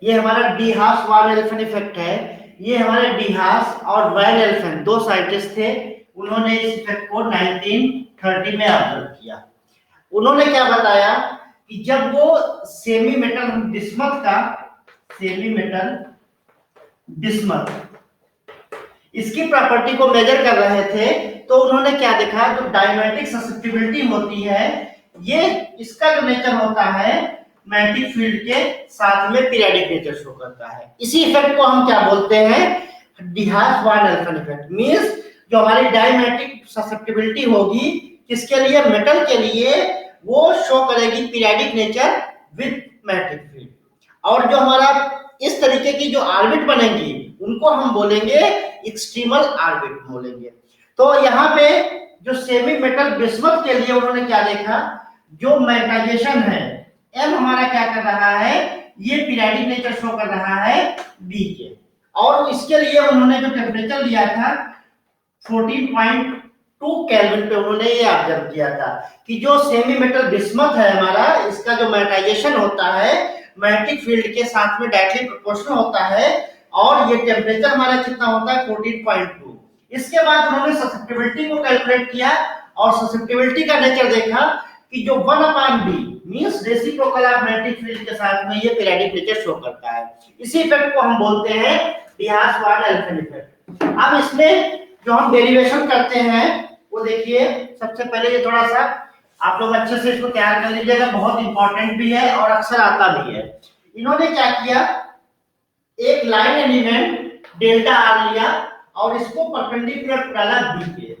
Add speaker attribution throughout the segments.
Speaker 1: ये हमारा डी हास वान एल्फन इफेक्ट है। ये हमारे डी हास और वैन एल्फन दो साइंटिस्ट थे, उन्होंने इस इफेक्ट को 1930 में ऑब्जर्व किया। उन्होंने क्या बताया कि जब वो सेमी मेटल बिस्मथ का, सेमी मेटल बिस्मथ, इसकी प्रॉपर्टी को मेजर कर रहे थे, तो उन्होंने क्या देखा, जो डायमैग्नेटिक ससेप्टिबिलिटी होती है, ये इसका जो नेचर होता है मैग्नेटिक फील्ड के साथ में पीरियोडिक नेचर शो करता है। इसी इफेक्ट को हम क्या बोलते हैं, डी हास वान एल्फन इफेक्ट। मींस जो हमारी डायमैग्नेटिक ससेप्टिबिलिटी होगी किसके लिए, मेटल के लिए, वो शो करेगी periodic nature with magnetic field. और जो हमारा इस तरीके की जो ऑर्बिट बनेंगी उनको हम बोलेंगे एक्सट्रीमल ऑर्बिट बोलेंगे। तो यहाँ पे जो सेमी मेटल बिस्मथ के लिए उन्होंने क्या देखा, जो मैग्नेटाइजेशन है एम हमारा क्या कर रहा है, ये पीरियोडिक नेचर शो कर रहा है बी के। और इसके लिए उन्होंने जो टेम्परेचर लिया था 14.2 केल्विन पे उन्होंने ये ऑब्जर्व किया था कि जो सेमी मेटल बिस्मथ है हमारा, इसका जो मैग्नेटाइजेशन होता है मैग्नेटिक फील्ड के साथ में डायरेक्टली प्रोपोर्शनल होता है, और ये टेम्परेचर हमारा कितना होता है 14.2। इसके बाद उन्होंने ससेप्टिबिलिटी को कैलकुलेट किया और ससेप्टिबिलिटी का नेचर देखा कि जो 1/b means reciprocal of magnetic field के साथ में ये पीरियोडिक नेचर शो करता है। इसी इफेक्ट को हम बोलते हैं डी हास वान एल्फन इफेक्ट। अब इसमें जो हम डेरिवेशन करते हैं वो देखिए, सबसे पहले ये थोड़ा सा आप लोग अच्छे से इसको तैयार कर लीजिएगा, बहुत इंपॉर्टेंट भी है और अक्सर आता भी है। इन्होंने क्या किया, एक लाइन एलिमेंट डेल्टा आर लिया और इसको परपेंडिकुलर डाला बी के,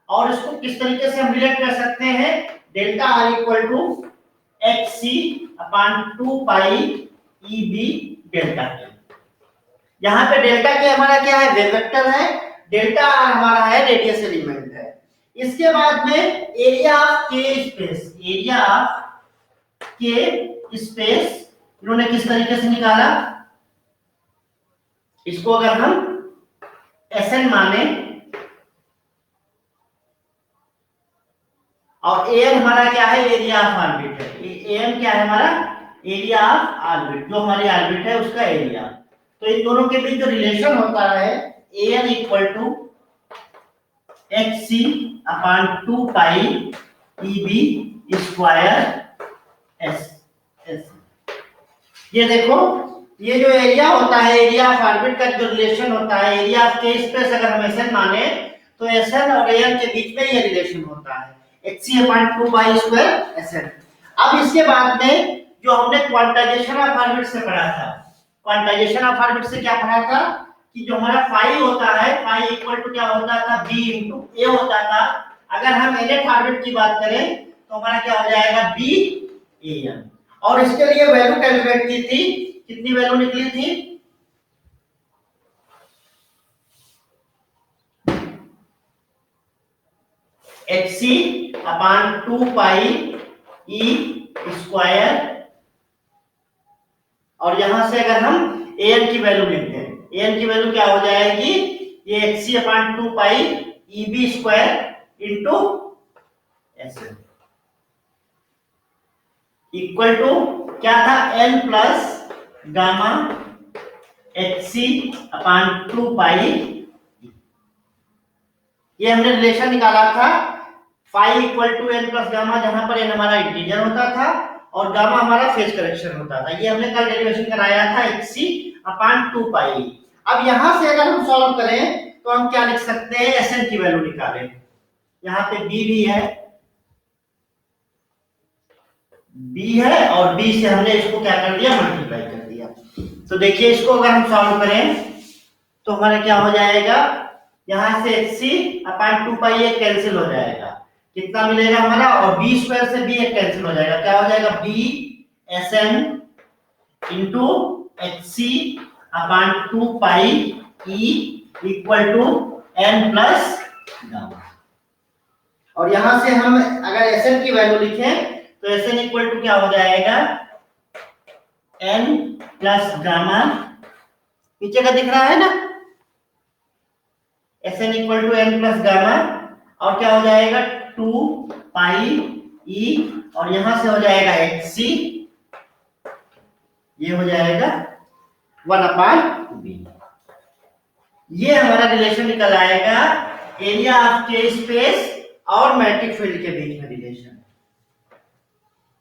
Speaker 1: और इसको किस तरीके से हम रिलेट कर सकते हैं, delta R equal to H C upon 2 pi E B delta K. यहाँ पे डेल्टा के हमारा क्या है, वेव वेक्टर है, डेल्टा आर हमारा है रेडियस एलिमेंट है। इसके बाद में area of K space, area of K space इन्होंने किस तरीके से निकाला, इसको अगर हम Sn माने और An हमारा क्या है, एरिया ऑफ ऑर्बिट है, An क्या है हमारा, एरिया ऑफ ऑर्बिट, जो हमारी ऑर्बिट है उसका एरिया। तो इन दोनों के बीच जो रिलेशन होता है An equal to H C upon 2 pi E B square S. ये देखो, ये जो एरिया होता है, एरिया ऑफ ऑर्बिट का जो रिलेशन होता है, एरिया ऑफ के स्पेस अगर हम Sn माने तो Sn और An के बीच में ये रिलेशन होता है hc upon 2 pi square Sn। अब इसके बाद में जो हमने क्वांटाइजेशन ऑफ ऑर्बिट से पढ़ा था, क्वांटाइजेशन ऑफ ऑर्बिट से क्या पढ़ा था कि जो हमारा फाई होता है, फाई इक्वल टू क्या होता था, b इनटू a होता था। अगर हम nth ऑर्बिट की बात करें तो हमारा क्या हो जाएगा, b an। और इसके लिए वैल्यू कैलकुलेट की थी, कितनी वैल्यू निकली थी, H C upon 2 pi E square, और यहां से अगर हम an की वैल्यू लिखते हैं, an की वैल्यू क्या हो जाएगी, ये H C upon 2 pi E B square into S equal to क्या था, n plus gamma H C upon 2 pi. ये हमने रिलेशन निकाला था phi equal to n plus gamma, जहां पर n हमारा इंटीजर होता था और गामा हमारा फेज करेक्शन होता था। ये हमने कल डेरिवेशन कराया था hc अपॉन 2 पाई। अब यहां से अगर हम सॉल्व करें तो हम क्या लिख सकते हैं, Sn की वैल्यू निकालें। यहाँ पे b भी है, b है और b से हमने इसको क्या कर दिया, मल्टीप्लाई कर दिया। तो देखिए इसको अगर हम सॉल्व करें तो हमारा क्या हो जाएगा, यहां से hc अपॉन 2 पाई एक कैंसिल हो जाएगा, कितना मिलेगा हमारा, और b स्क्वायर से b एक कैंसिल हो जाएगा, क्या हो जाएगा, b Sn into hc upon 2 pi e equal to n plus gamma. और यहां से हम अगर Sn की वैल्यू लिखें तो Sn इक्वल टू क्या हो जाएगा, n प्लस गामा, नीचे का दिख रहा है ना, Sn equal to n plus gamma, और क्या हो जाएगा 2 पाई e, और यहां से हो जाएगा hc, ये हो जाएगा 1/b। ये हमारा रिलेशन निकल आएगा एरिया ऑफ के स्पेस और मैट्रिक फील्ड के बीच में रिलेशन।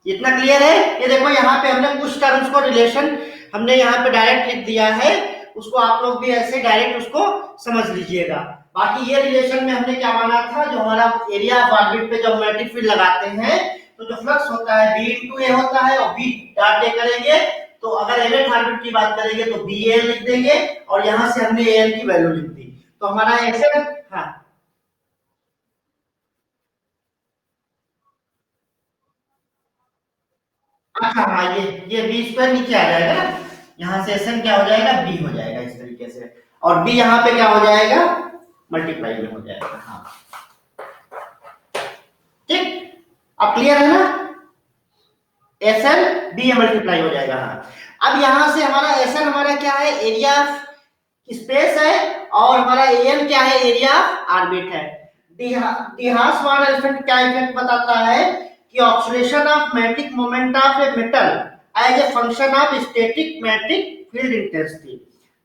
Speaker 1: इतना क्लियर है? ये देखो यहाँ पे हमने कुछ टर्म्स को रिलेशन हमने यहाँ पे डायरेक्ट लिख दिया है, उसको आप लोग भी ऐसे डायरेक्ट उसको समझ लीजिएगा। बाकी ये रिलेशन में हमने क्या माना था, जो हमारा एरिया ऑफ ऑर्बिट पे जब मैग्नेटिक फील्ड लगाते हैं तो जो फ्लक्स होता है b इंटू ए होता है, और b डॉट ए करेंगे तो अगर एलेट ऑर्बिट की बात करेंगे तो बी एल लिख देंगे, और यहाँ से हमने ए एल की वैल्यू लिख दी, तो हमारा ऐसे। हाँ अच्छा, हाँ ये बी स्क्वायर नीचे आ जाएगा ना, यहाँ से एस एन क्या हो जाएगा, बी हो जाएगा इस तरीके से, और बी यहाँ पे क्या हो जाएगा, मल्टीप्लाई में हो जाएगा। हाँ ठीक, अब क्लियर है ना, एस एन बी मल्टीप्लाई हो जाएगा। हाँ अब यहाँ से हमारा एस एन हमारा क्या है, एरिया स्पेस है, और हमारा ए एन क्या है, एरिया ऑर्बिट है। डिहास वाला इफेक्ट क्या इफेक्ट बताता है कि oscillation of magnetic moment of a metal as a function of static magnetic field intensity.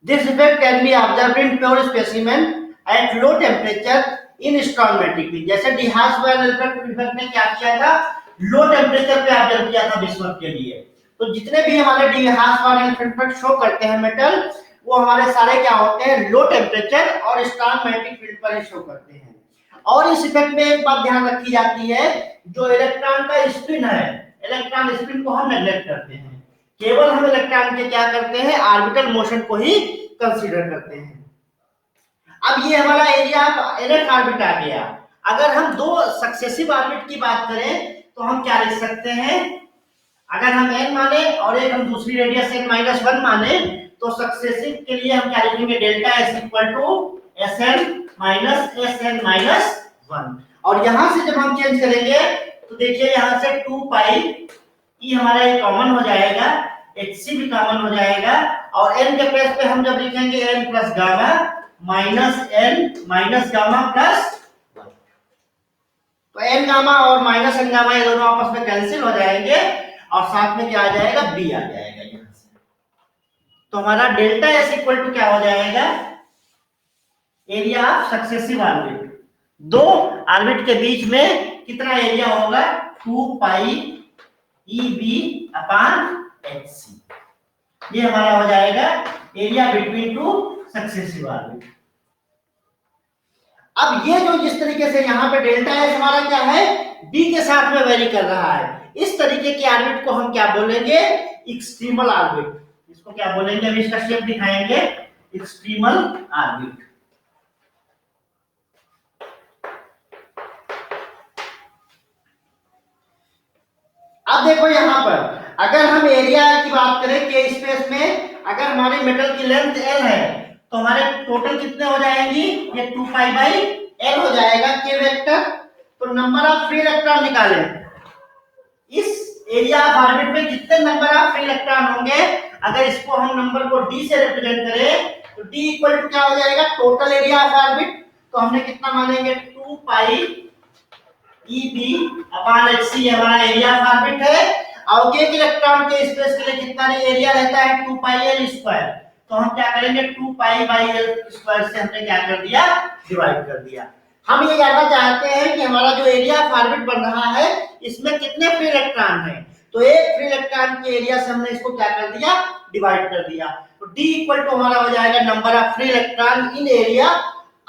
Speaker 1: This effect can be observed in pure specimen at low temperature in strong magnetic field. जैसे de Haas वाला effect ने क्या किया था, low temperature पे observe किया था bismuth के लिए। तो जितने भी हमारे डिहास वाला इफेक्ट शो करते हैं मेटल, वो हमारे सारे क्या होते हैं, लो टेम्परेचर और स्ट्रॉन्ग मैग्नेटिक फील्ड पर ही शो करते हैं। और इस इफेक्ट में एक बात ध्यान रखी जाती है, जो इलेक्ट्रॉन का स्पिन है, इलेक्ट्रॉन स्पिन को हम नेग्लेक्ट करते हैं, केवल हम इलेक्ट्रॉन के क्या करते हैं, ऑर्बिटल मोशन को ही कंसीडर करते हैं। अब ये हमारा एरिया एलेट ऑर्बिट आ गया। अगर हम दो सक्सेसिव ऑर्बिट की बात करें तो हम क्या लिख सकते हैं, अगर हम n माने और एक हम दूसरी रेडियस n-1 माने, तो सक्सेसिव के लिए हम क्या लिखेंगे, delta S equal to S N minus S N minus 1। और यहां से जब हम चेंज करेंगे तो देखिए यहाँ से 2 पाई ई हमारा ये कॉमन हो जाएगा, एच सी भी कॉमन हो जाएगा, और n के प्लेस पे हम जब लिखेंगे n plus gamma minus n minus gamma plus, तो n गामा और माइनस n गामा ये दोनों आपस में कैंसिल हो जाएंगे, और साथ में क्या आ जाएगा, b आ जाएगा यहाँ से। तो हमारा डेल्टा एस इक्वल टू क्या हो जाएगा, एरिया ऑफ सक्सेसिव ऑर्बिट। दो ऑर्बिट के बीच में कितना एरिया होगा, 2 pi E B upon H C, ये हमारा हो जाएगा area between two successive orbit. अब ये जो जिस तरीके से यहाँ पे डेल्टा एस हमारा क्या है, बी के साथ में वेरी कर रहा है, इस तरीके के ऑर्बिट को हम क्या बोलेंगे, एक्सट्रीमल ऑर्बिट। इसको क्या बोलेंगे, अभी इसका शेप दिखाएंगे, एक्सट्रीमल ऑर्बिट। अब देखो यहाँ पर अगर हम एरिया की बात करें के स्पेस में, अगर हमारी मेटल की लेंथ एल है तो हमारे टोटल कितने हो जाएंगी, ये 2 पाई बाई एल हो जाएगा के वेक्टर। तो नंबर ऑफ फ्री इलेक्ट्रॉन निकालें, इस एरिया ऑफ ऑर्बिट में कितने नंबर ऑफ फ्री इलेक्ट्रॉन होंगे, अगर इसको हम नंबर को डी से रिप्रेजेंट करें तो डी इक्वल टू क्या हो जाएगा, टोटल एरिया ऑफ ऑर्बिट। तो हमने कितना मानेंगे, 2 pi E B upon H C हमारा एरिया ऑफ ऑर्बिट है, और एक इलेक्ट्रॉन के स्पेस के लिए कितना एरिया रहता है, 2 पाई एल स्क्वायर। तो हम क्या करेंगे, 2 पाई बाई एल स्क्वायर से हमने क्या कर दिया, डिवाइड कर दिया। हम ये जानना चाहते हैं कि हमारा जो एरिया ऑफ ऑर्बिट बन रहा है इसमें कितने फ्री इलेक्ट्रॉन हैं, तो एक फ्री इलेक्ट्रॉन के एरिया से हमने इसको क्या कर दिया, डिवाइड कर दिया। तो D इक्वल टू हमारा हो जाएगा number of free electron in area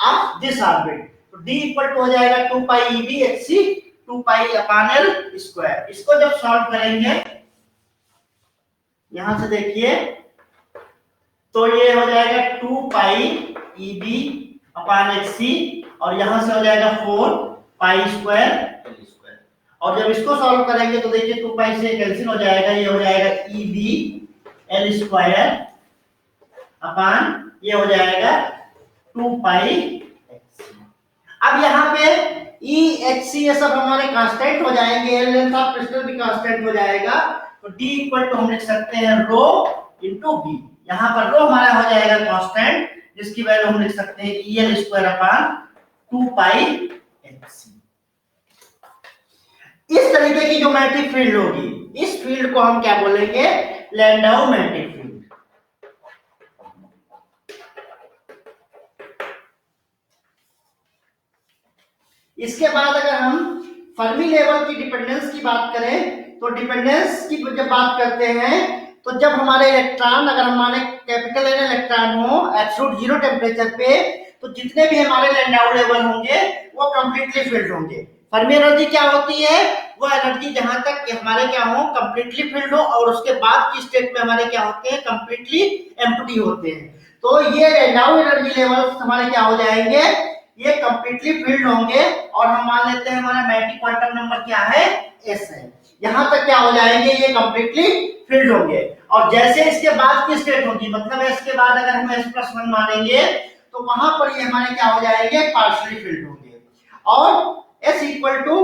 Speaker 1: of this orbit. तो D इक्वल टू हो जाएगा 2 pi E B H C 2 pi upon L square. इसको जब सॉल्व करेंगे यहां से देखिए तो ये हो जाएगा 2 pi E B upon H C, और यहां से हो जाएगा 4 पाई स्क्वायर एल स्क्वायर। और जब इसको सॉल्व करेंगे तो देखिए 2 पाई से कैंसिल हो जाएगा, ये हो जाएगा E B L square upon ये हो जाएगा 2 पाई एच सी। अब यहाँ पे ई एच सी ये सब हमारे कांस्टेंट हो जाएंगे, एल लेंथ ऑफ क्रिस्टल भी कांस्टेंट हो जाएगा। तो डी इक्वल टू हम लिख सकते हैं रो इनटू बी। यहाँ पर रो हमारा हो जाएगा कांस्टेंट, जिसकी वैल्यू हम लिख सकते हैं ई एल स्क्वायर अपॉन 2 पाई एच सी। इस तरीके की जो मैग्नेटिक फील्ड होगी, इस फील्ड को हम क्या बोलेंगे, लैंडौ मैग्नेटिक फील्ड। इसके बाद अगर हम फर्मी लेवल की डिपेंडेंस की बात करें, तो डिपेंडेंस की जब बात करते हैं तो जब हमारे इलेक्ट्रॉन, अगर हमारे कैपिटल एन इलेक्ट्रॉन हो एब्सोल्यूट जीरो टेम्परेचर पे, तो जितने भी हमारे लैंडाउ लेवल होंगे वो कंप्लीटली फिल्ड होंगे। फर्मी एनर्जी क्या होती है? वो एनर्जी जहां तक हमारे क्या हो, कंप्लीटली फिल्ड हो, और उसके बाद की स्टेट में हमारे क्या होते हैं, कंप्लीटली एम्प्टी होते हैं। तो ये लैंडाउ एनर्जी लेवल हमारे क्या हो जाएंगे, ये कंप्लीटली फिल्ड होंगे। और हम मान लेते हैं हमारा मैग्नेटिक क्वांटम नंबर क्या है, एस है। यहां तक क्या हो जाएंगे, ये कंप्लीटली फील्ड होंगे। और जैसे इसके बाद की स्टेट होगी, मतलब इसके बाद अगर हम s+1 मानेंगे, तो वहां पर ये हमारे क्या हो जाएंगे, पार्शियली फील्ड होंगे। और s इक्वल टू,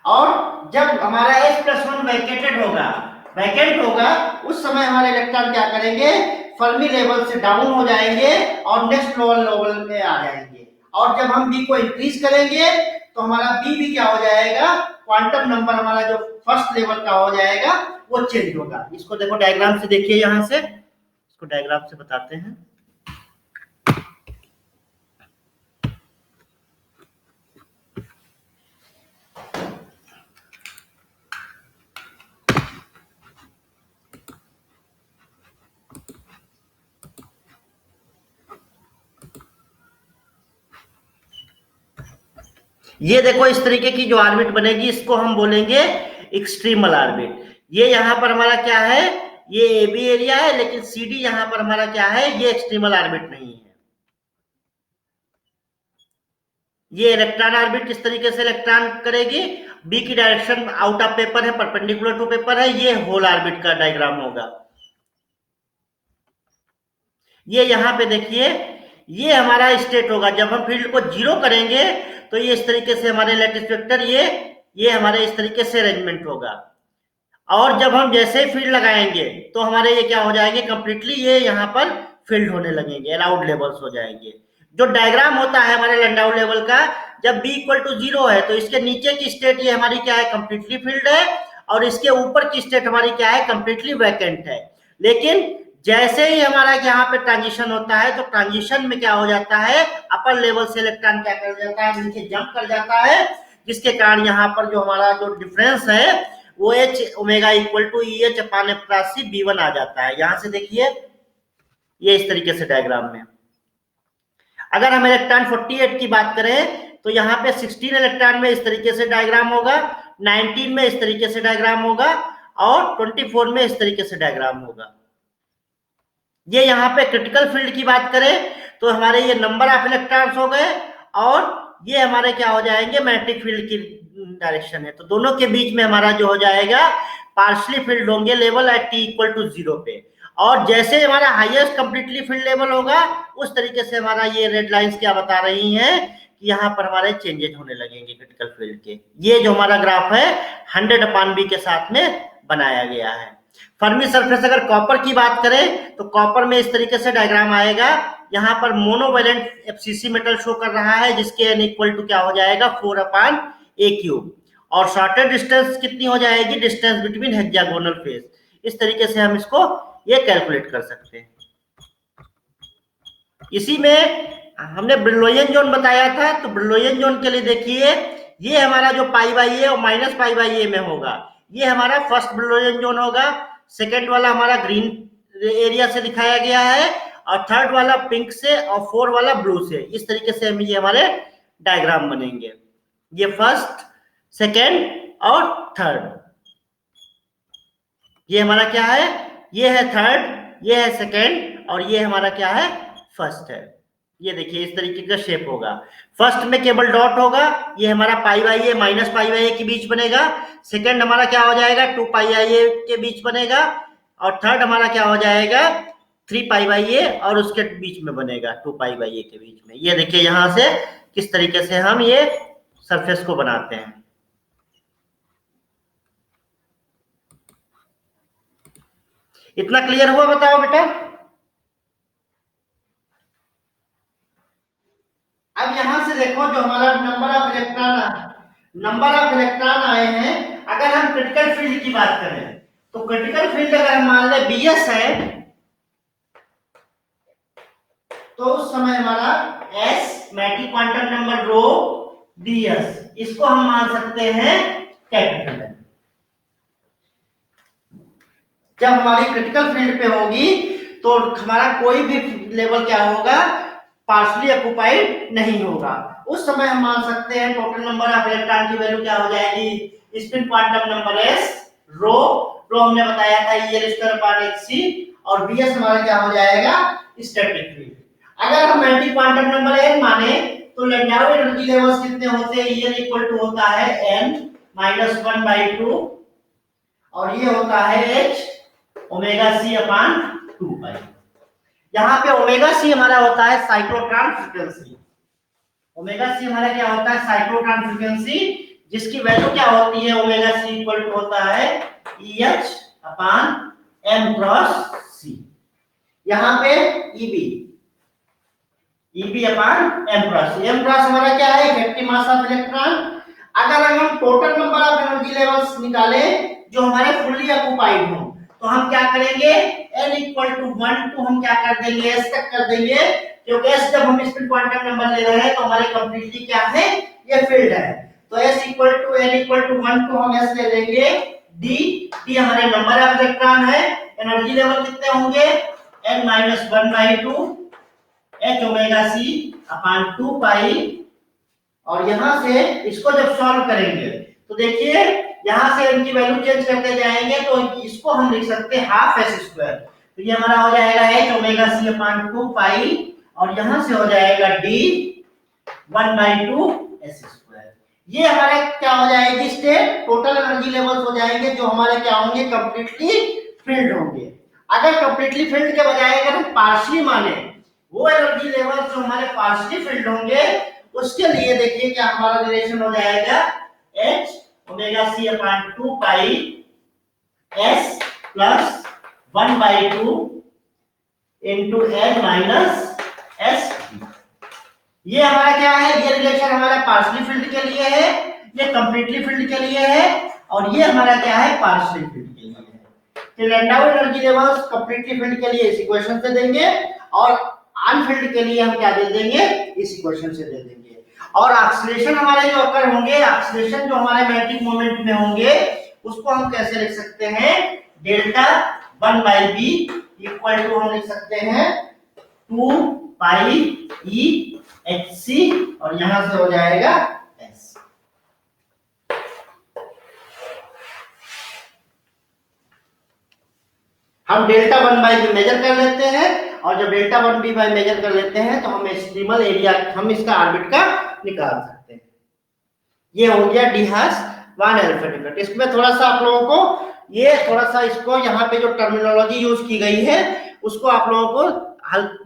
Speaker 1: और जब हमारा s+1 वैकेंटेड होगा, वैकेंट होगा, उस समय हमारे इलेक्ट्रॉन क्या करेंगे, फर्मी लेवल से डाउन हो जाएंगे और नेक्स्ट लोअर लेवल में आ जाएंगे। और जब हम बी को इंक्रीज करेंगे तो हमारा बी भी क्या हो जाएगा, क्वांटम नंबर हमारा जो फर्स्ट लेवल का हो जाएगा वो चेंज होगा। इसको देखो डायग्राम से देखिए, यहां से इसको डायग्राम से बताते हैं। ये देखो इस तरीके की जो ऑर्बिट बनेगी, इसको हम बोलेंगे एक्सट्रीमल ऑर्बिट। ये यहाँ पर हमारा क्या है, ये ए बी एरिया है, लेकिन सी डी यहाँ पर हमारा क्या है, ये एक्सट्रीमल ऑर्बिट नहीं है। ये इलेक्ट्रॉन ऑर्बिट किस तरीके से इलेक्ट्रॉन करेगी, बी की डायरेक्शन आउट ऑफ पेपर है, परपेंडिकुलर टू पेपर है, ये होल ऑर्बिट का डायग्राम होगा। ये यहाँ पे देखिए, ये हमारा स्टेट होगा। जब हम फील्ड को जीरो करेंगे तो ये इस तरीके से हमारे लैटिस वेक्टर, ये हमारे इस तरीके से अरेंजमेंट होगा। और जब हम जैसे ही फील्ड लगाएंगे तो हमारे ये क्या हो जाएंगे, कंप्लीटली ये यहाँ पर फील्ड होने लगेंगे, अलाउड लेवल्स हो जाएंगे। जो डायग्राम होता है हमारे लैंडाउ लेवल का, जब b इक्वल टू 0 है तो इसके नीचे की स्टेट ये हमारी क्या है, कंप्लीटली फील्ड है, और इसके ऊपर की स्टेट हमारी क्या है, कंप्लीटली वैकेंट है। लेकिन जैसे ही हमारा यहाँ पे ट्रांजिशन होता है, तो ट्रांजिशन में क्या हो जाता है, अपर लेवल से इलेक्ट्रॉन क्या कर जाता है, नीचे जंप कर जाता है, जिसके कारण यहाँ पर जो हमारा जो डिफरेंस है वो h omega equal to E H upon एप्रासी b1 आ जाता है। यहां से देखिए ये इस तरीके से डायग्राम में। अगर हम इलेक्ट्रॉन 48 की बात करें तो यहाँ पे 16 इलेक्ट्रॉन में इस तरीके से डायग्राम होगा, 19 में इस तरीके से डायग्राम होगा, और 24 में इस तरीके से डायग्राम होगा। ये यहाँ पे क्रिटिकल फील्ड की बात करें तो हमारे ये नंबर ऑफ इलेक्ट्रॉन्स हो गए, और ये हमारे क्या हो जाएंगे, मैग्नेटिक फील्ड की डायरेक्शन है। तो दोनों के बीच में हमारा जो हो जाएगा, पार्शियली फील्ड होंगे level at T equal to 0 पे। और जैसे हमारा हाईएस्ट कंप्लीटली फील्ड लेवल होगा, उस तरीके से हमारा ये रेड लाइंस क्या बता रही हैं कि यहाँ पर हमारे चेंजेस होने लगेंगे क्रिटिकल फील्ड के। ये जो हमारा ग्राफ है 100/b के साथ में बनाया गया है। फर्मी सरफेस अगर कॉपर की बात करें तो कॉपर में इस तरीके से डायग्राम आएगा। यहाँ पर मोनोवैलेंट एफसीसी मेटल शो कर रहा है, जिसके n इक्वल टू क्या हो जाएगा, 4/a³। और शॉर्टेड डिस्टेंस कितनी हो जाएगी, डिस्टेंस बिटवीन हेक्सागोनल फेस। इस तरीके से हम इसको ये कैलकुलेट कर सकते हैं। इसी में हमने ब्रिलॉयन जोन बताया था, तो ब्रिलॉयन जोन के लिए देखिए, ये हमारा जो π/a और -π/a में होगा, ये हमारा फर्स्ट ब्रिलॉयन जोन होगा। सेकेंड वाला हमारा ग्रीन एरिया से दिखाया गया है, और थर्ड वाला पिंक से, और फोर्थ वाला ब्लू से। इस तरीके से ये हमारे डायग्राम बनेंगे, ये फर्स्ट, सेकेंड और थर्ड। ये हमारा क्या है, ये है थर्ड, ये है सेकेंड, और ये हमारा क्या है, फर्स्ट है। ये देखिए इस तरीके का शेप होगा। फर्स्ट में केवल डॉट होगा, ये हमारा π/a -π/a के बीच बनेगा। सेकंड हमारा क्या हो जाएगा, 2π/a के बीच बनेगा, और थर्ड हमारा क्या हो जाएगा, 3π/a और उसके बीच में बनेगा 2π/a के बीच में। ये देखिए यहां से किस तरीके से हम ये सरफेस को बनाते हैं। इतना क्लियर हुआ, बताओ बेटा। अब यहां से देखो, जो हमारा नंबर ऑफ इलेक्ट्रॉन आए हैं, अगर हम क्रिटिकल फील्ड की बात करें तो क्रिटिकल फील्ड अगर हम मान ले BS है, तो उस समय हमारा एस मैट्रिक क्वांटम नंबर रो ds इसको हम मान सकते हैं कैपिटल एन। जब हमारी क्रिटिकल फील्ड पे होगी तो हमारा कोई भी लेवल क्या होगा, पार्शली ऑक्युपाइड नहीं होगा। उस समय हम मान सकते हैं टोटल नंबर ऑफ इलेक्ट्रॉन की वैल्यू क्या हो जाएगी, स्पिन क्वांटम नंबर एस रो हमने बताया था EL²/hc और bs हमारा क्या हो जाएगा, स्टैटिक फील्ड। अगर हम मैट्रिक क्वांटम नंबर n माने तो लैंडाउ एनर्जी लेवल्स कितने होते हैं, EL इक्वल टू होता है n-1/2 और ये होता है h ओमेगा c/2π। यहाँ पे ओमेगा सी हमारा होता है साइक्लोट्रॉन फ्रीक्वेंसी। ओमेगा सी हमारा क्या होता है, साइक्लोट्रॉन फ्रीक्वेंसी, जिसकी वैल्यू क्या होती है, ओमेगा सी इक्वल टू होता है EH/m×c। यहाँ पे EB/m×c। m× हमारा क्या है, इफेक्टिव मास ऑफ इलेक्ट्रॉन। अगर हम total number of energy levels निकाले जो हमारे फुल्ली ऑक्युपाइड हो तो हम क्या करेंगे, n इक्वल टू 1 to हम क्या कर देंगे, s तक कर देंगे, क्योंकि s जब हम स्पिन क्वांटम नंबर ले रहे हैं तो हमारे कंप्लीटली क्या है, ये फील्ड है। तो s equal to n equal to 1 to हम s ले लेंगे d हमारे नंबर ऑफ इलेक्ट्रॉन है। एनर्जी लेवल कितने होंगे, n-1/2 h ओमेगा c/2π। और यहां से इसको जब सॉल्व करेंगे तो देखिए यहां से इनकी वैल्यू चेंज करते जाएंगे तो इसको हम लिख सकते हैं हाफ s²। तो ये हमारा हो जाएगा h ओमेगा c/2π और यहां से हो जाएगा d 1/2 s²। ये हमारे क्या हो जाएगी स्टेट, टोटल एनर्जी लेवल्स हो जाएंगे जो हमारे क्या होंगे, कंप्लीटली फिल्ड होंगे। अगर कंप्लीटली फिल्ड के बजाय अगर हम पार्शियली माने वो एनर्जी लेवल जो हमारे पार्शियली फिल्ड होंगे, उसके लिए देखिए क्या हमारा रिलेशन हो जाएगा, h omega c/2π s plus 1/2 into n minus s। ये हमारा क्या है, ये रिलेशन हमारा पार्शियली फील्ड के लिए है, ये कंप्लीटली फील्ड के लिए है और ये हमारा क्या है, पार्शियली फील्ड के लिए है। तो लैंडाउ एनर्जी लेवल्स कंप्लीटली फील्ड के लिए इस इक्वेशन से देंगे और अनफील्ड के लिए हम क्या दे देंगे, इस इक्वेशन से दे देंगे। और एक्सीलरेशन हमारे जो अकर होंगे, एक्सीलरेशन जो हमारे मैग्नेटिक मोमेंट में होंगे उसको हम कैसे लिख सकते हैं, डेल्टा 1/b इक्वल टू हम लिख सकते हैं 2πEhc और यहां से हो जाएगा s। हम डेल्टा 1/b मेजर कर लेते हैं और जब डेल्टा 1b मेजर कर लेते हैं तो हम एक्सट्रीमल एरिया, हम इसका ऑर्बिट का निकाल सकते हैं। ये हो गया डीहास वन अल्फा इफेक्ट। इसमें थोड़ा सा आप लोगों को ये थोड़ा सा इसको यहाँ पे जो टर्मिनोलॉजी यूज की गई है उसको आप लोगों को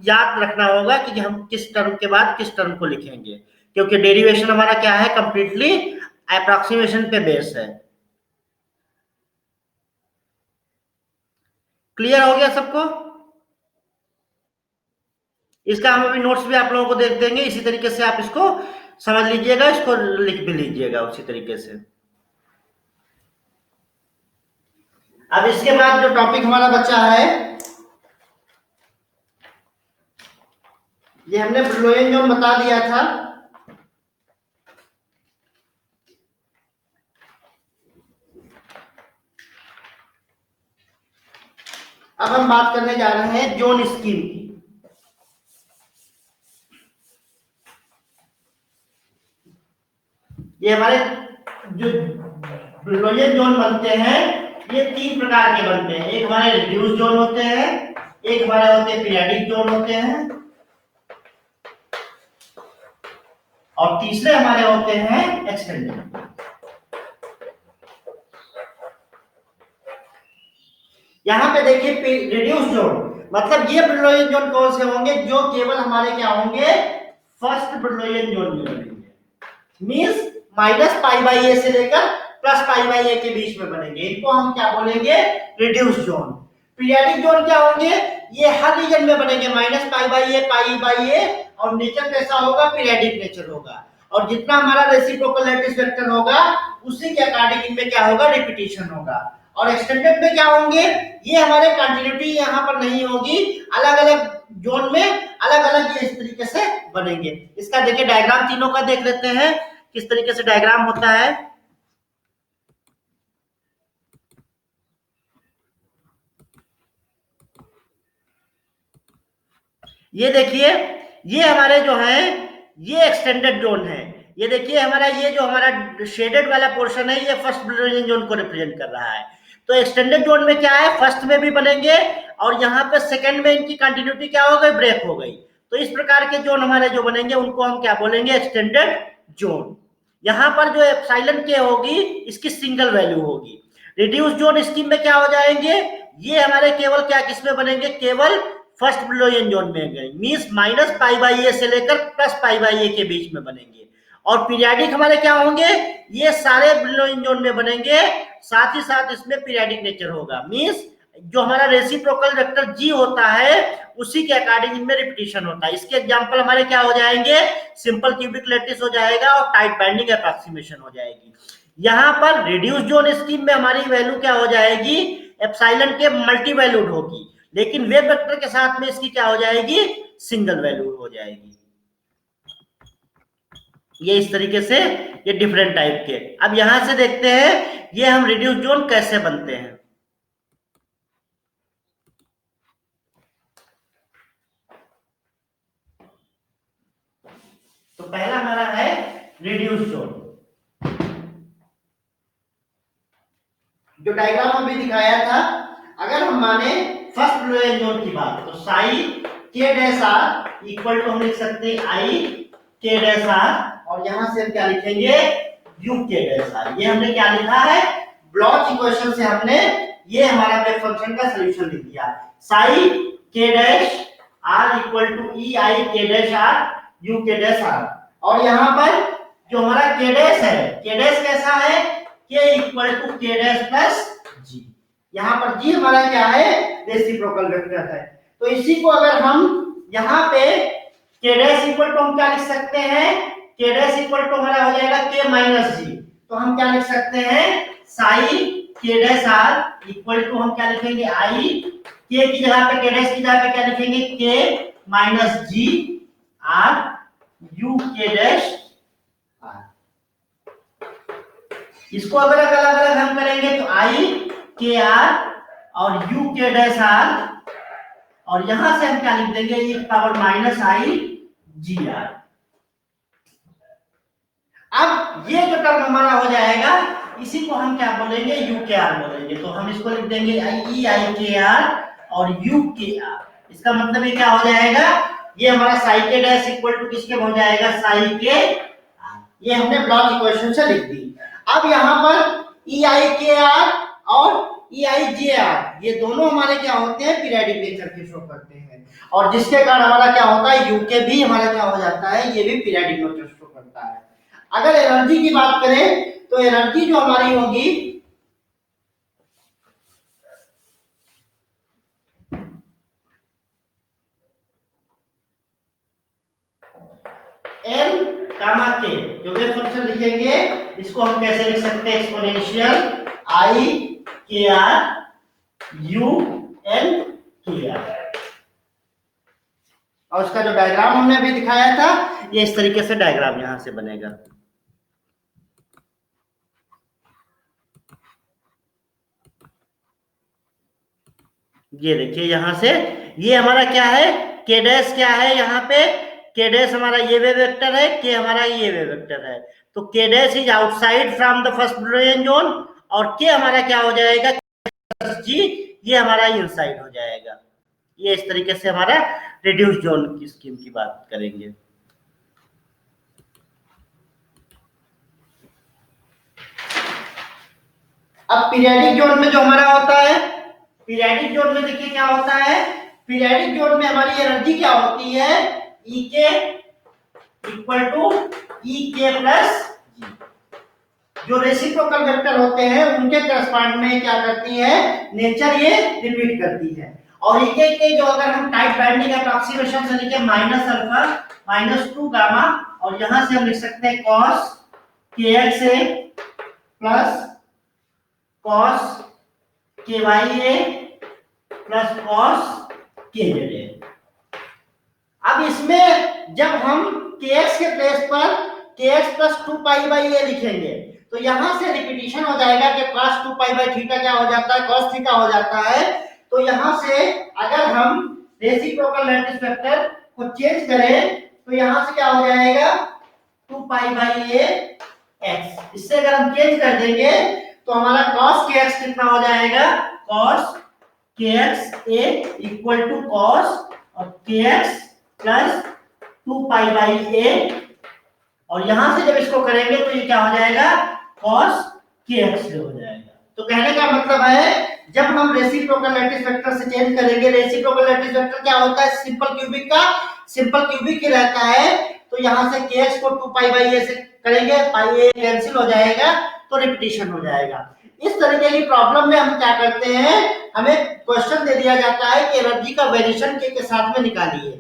Speaker 1: याद रखना होगा कि हम किस टर्म के बाद किस टर्म को लिखेंगे, क्योंकि डेरिवेशन हमारा क्या है, कंप्लीटली अप्रॉक्सीमेशन पे बेस है। क्लियर हो गया सबको? इसका हम अभी नोट्स भी आप लोगों को दे देंगे, इसी तरीके से आप इसको समझ लीजिएगा, इसको लिख भी लीजिएगा उसी तरीके से। अब इसके बाद जो टॉपिक हमारा बचा है, ये हमने ब्रिलॉइन जोन बता दिया था। अब हम बात करने जा रहे हैं जोन स्कीम की। ये हमारे जो ब्रिलॉइन जोन बनते हैं ये 3 प्रकार के बनते हैं। एक हमारे रिड्यूस जोन होते हैं, एक हमारे होते हैं पीरियडिक जोन होते हैं और तीसरे हमारे होते हैं एक्सटेंडेड। यहाँ पे देखिए रिड्यूस जोन मतलब ये ब्रिलॉइन जोन कौन से होंगे, जो केवल हमारे क्या होंगे, फर्स्ट ब्रिलॉइन जोन में बनेंगे। मींस -π/a से लेकर +π/a के बीच में बनेंगे, इनको हम क्या बोलेंगे, रिड्यूस जोन। पीरियडिक जोन क्या होंगे, ये हर रीजन में बनेंगे, -π/a π/a और नेचर कैसा होगा, पीरियडिक नेचर होगा और जितना हमारा रेसिप्रोकल लैटिस वेक्टर होगा उसी के अकॉर्डिंग इनमें क्या होगा, रिपीटिशन होगा। और एक्सटेंडेड में क्या होंगे, ये हमारे कंटिन्यूटी यहाँ पर नहीं होगी, अलग अलग जोन में अलग अलग ये इस तरीके से बनेंगे। इसका देखिए डायग्राम तीनों का देख लेते हैं किस तरीके से डायग्राम होता है। ये देखिए, ये हमारे जो है ये एक्सटेंडेड जोन है। ये देखिए हमारा ये जो हमारा शेडेड वाला पोर्शन है ये फर्स्ट ब्लू रेंज जोन को रिप्रेजेंट कर रहा है। तो एक्सटेंडेड जोन में क्या है, फर्स्ट में भी बनेंगे और यहाँ पे सेकंड में इनकी कंटिन्यूटी क्या हो गई, ब्रेक हो गई। तो इस प्रकार के जोन हमारे जो बनेंगे उनको हम क्या बोलेंगे, एक्सटेंडेड जोन। यहाँ पर जो एप्सिलॉन के होगी इसकी सिंगल वैल्यू होगी। रिड्यूस जोन स्कीम में क्या हो जाएंगे, ये हमारे केवल क्या किसमें बनेंगे, केवल फर्स्ट ब्रिलोनियन जोन में मींस माइनस पाई बाई ए से लेकर प्लस पाई बाई ए के बीच में बनेंगे। और पीरियाडिक हमारे क्या होंगे, ये सारे ब्रिलोनियन जोन में बनेंगे, साथ ही साथ इसमें पीरियाडिक नेचर होगा। मींस जो हमारा रेसिप्रोकल वेक्टर जी होता है उसी के अकॉर्डिंग इनमें रिपीटिशन होता है। इसके एग्जांपल हमारे क्या हो जाएंगे, सिंपल क्यूबिक लैटिस हो जाएगा और टाइट बाइंडिंग अप्रॉक्सीमेशन हो जाएगी। यहाँ पर रिड्यूस जोन स्कीम में हमारी वैल्यू क्या हो जाएगी, एप्सिलॉन के मल्टी वैल्यूड होगी, लेकिन वेव वेक्टर के साथ में इसकी क्या हो जाएगी, सिंगल वैल्यू हो जाएगी। ये इस तरीके से ये डिफरेंट टाइप के। अब यहां से देखते हैं ये हम रिड्यूस जोन कैसे बनते हैं। तो पहला हमारा है रिड्यूस जोन। जो डायग्राम अभी दिखाया था, अगर हम माने फर्स्ट ब्लूएन जोन की बात, तो साई के डैश आर इक्वल टू हम लिख सकते हैं आई के डैश आर, और यहां से हम क्या लिखेंगे, यू के डैश आर। ये हमने क्या लिखा है, ब्लॉच इक्वेशन से हमने ये हमारा वेव फंक्शन का सॉल्यूशन लिख दिया। साई के डैश आर इक्वल टू ई आई के dash are U K dash are. और यहां पर जो हमारा के डैश है, के डैश कैसा है, k इक्वल टू के डैश प्लस जी। यहाँ पर जी हमारा क्या है, रेसिप्रोकल वेक्टर है। तो इसी को अगर हम यहाँ पे के डैश इक्वल टू हम क्या लिख सकते हैं, के डैश इक्वल टू हमारा हो जाएगा k माइनस जी। तो हम क्या लिख सकते हैं, साई के डैश आर इक्वल टू हम क्या लिखेंगे, आई के की जगह पे, के डैश की जगह पे क्या लिखेंगे, k minus G R U K dash. इसको अगर अलग अलग हम करेंगे तो आई के आर और यू के डैश आर, और यहां से हम क्या लिख देंगे, ये power minus I G R. अब ये जो टर्म हमारा हो जाएगा इसी को हम क्या बोलेंगे, यू के आर बोलेंगे। तो हम इसको लिख देंगे ई आई के आर और यू के आर। इसका मतलब ये क्या हो जाएगा, ये हमारा साई के डैश इक्वल टू किसके हो जाएगा, साई के आर। ये हमने ब्लॉक इक्वेशन से लिख दी। अब यहाँ पर ई आई के आर और ई आई जे आर ये दोनों हमारे क्या होते हैं, पीरियडिक नेचर के शो करते हैं, और जिसके कारण हमारा क्या होता है, यू के भी हमारा क्या हो जाता है, ये भी पीरियडिक नेचर शो करता है। अगर एनर्जी की बात करें तो एनर्जी जो हमारी होगी, एम गामा के जो वेव फंक्शन लिखेंगे इसको हम कैसे लिख सकते हैं, एक्सपोनेंशियल आई के आर यू एन के आर। और उसका जो डायग्राम हमने अभी दिखाया था ये इस तरीके से डायग्राम यहां से बनेगा। ये देखिए यहां से ये हमारा क्या है, के डैश क्या है, यहाँ पे के डैश हमारा ये वेव वेक्टर है, के हमारा ये वेव वेक्टर है। तो के dash is outside from the first brilliant zone, और के हमारा क्या हो जाएगा, जी ये हमारा इनसाइड हो जाएगा। ये इस तरीके से हमारा रिड्यूस जोन की स्कीम की बात करेंगे। अब पीरियडिक जोन में जो हमारा होता है, पीरियडिक जोन में देखिए क्या होता है, पीरियडिक जोन में हमारी एनर्जी क्या होती है, ई के इक्वल टू ई के प्लस जी। जो रेसिप्रोकल वेक्टर होते हैं उनके करस्पॉन्ड में क्या करती है, नेचर ये रिपीट करती है। और ई के जो अगर हम टाइट बाइंडिंग अप्रॉक्सीमेशन से लिखे माइनस अल्फा माइनस 2 गामा, और यहां से हम लिख सकते हैं कॉस के एक्स ए प्लस कॉस के वाई ए प्लस कॉस के जेड ए। अब इसमें जब हम kx के प्लेस पर kx plus 2 pi by a लिखेंगे तो यहां से रिपीटिशन हो जाएगा कि cos 2 पाई बाई थीटा क्या हो जाता है, cos थीटा हो जाता है। तो यहां से अगर हम रेसिप्रोकल लैटिस वेक्टर को चेंज करें तो यहां से क्या हो जाएगा 2 पाई बाई a x। इससे अगर हम चेंज कर देंगे तो हमारा cos kx कितना हो जाएगा, cos kx a equal to cos और kx plus 2 pi by a, और यहां से जब इसको करेंगे तो ये क्या हो जाएगा cos kx से हो जाएगा। तो कहने का मतलब है जब हम रेसिप्रोकल लैटिस वेक्टर से चेंज करेंगे, रेसिप्रोकल लैटिस वेक्टर क्या होता है, सिंपल क्यूबिक का सिंपल क्यूबिक ही रहता है। तो यहां से kx को 2 पाई बाई a से करेंगे, पाई a कैंसिल हो जाएगा तो रिपीटिशन हो जाएगा। इस तरीके की प्रॉब्लम में हम क्या करते हैं, हमें क्वेश्चन दे दिया जाता है कि एनर्जी का वेरिएशन के साथ में निकालिए।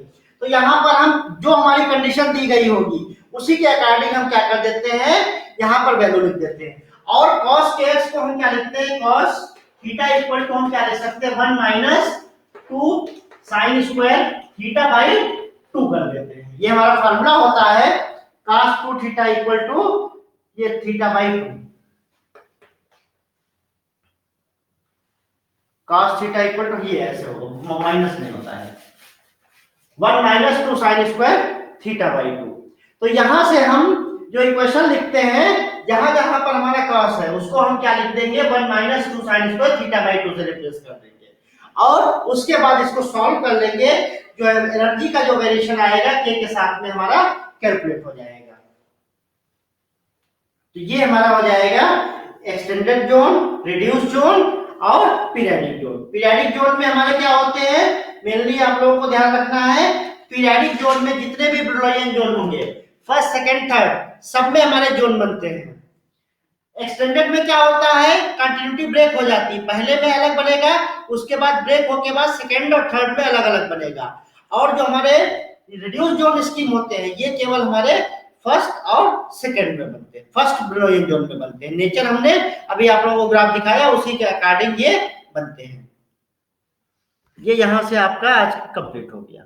Speaker 1: तो यहाँ पर हम जो हमारी कंडीशन दी गई होगी उसी के अकॉर्डिंग हम क्या कर देते हैं, यहाँ पर वैल्यू लिख देते हैं। और cos kx को हम क्या लिखते हैं, cos थीटा इक्वल टू हम क्या लिख सकते हैं 1 minus 2 sine square theta by 2 कर देते हैं। ये हमारा फार्मूला होता है cos 2 थीटा इक्वल टू ये theta by 2, cos theta equal to ये ऐसे होगा, माइनस नहीं होता है, 1 minus 2 sine square theta by 2। तो यहां से हम जो इक्वेशन लिखते हैं, जहां जहां पर हमारा cos है उसको हम क्या लिख देंगे 1 minus 2 sine square theta by 2 से रिप्लेस कर देंगे, और उसके बाद इसको सॉल्व कर लेंगे। जो एनर्जी का जो वेरिएशन आएगा k के साथ में हमारा कैलकुलेट हो जाएगा। तो ये हमारा हो जाएगा एक्सटेंडेड जोन, रिड्यूस जोन और पीरियडिक जोन। पीरियडिक जोन में हमारे क्या होते हैं, मेनली आप लोगों को ध्यान रखना है, पीरियडिक जोन में जितने भी ब्रिलॉयन जोन होंगे फर्स्ट सेकंड थर्ड सब में हमारे जोन बनते हैं। एक्सटेंडेड में क्या होता है, कंटिन्यूटी ब्रेक हो जाती है, पहले में अलग बनेगा, उसके बाद ब्रेक होके बाद सेकंड और थर्ड में अलग अलग बनेगा। और जो हमारे रिड्यूस जोन स्कीम होते हैं ये केवल हमारे फर्स्ट और सेकंड में बनते हैं, फर्स्ट ब्रिलॉयन जोन में बनते हैं। नेचर हमने अभी आप लोगों को ग्राफ दिखाया उसी के अकॉर्डिंग ये बनते हैं। ये यहां से आपका आज कंप्लीट हो गया।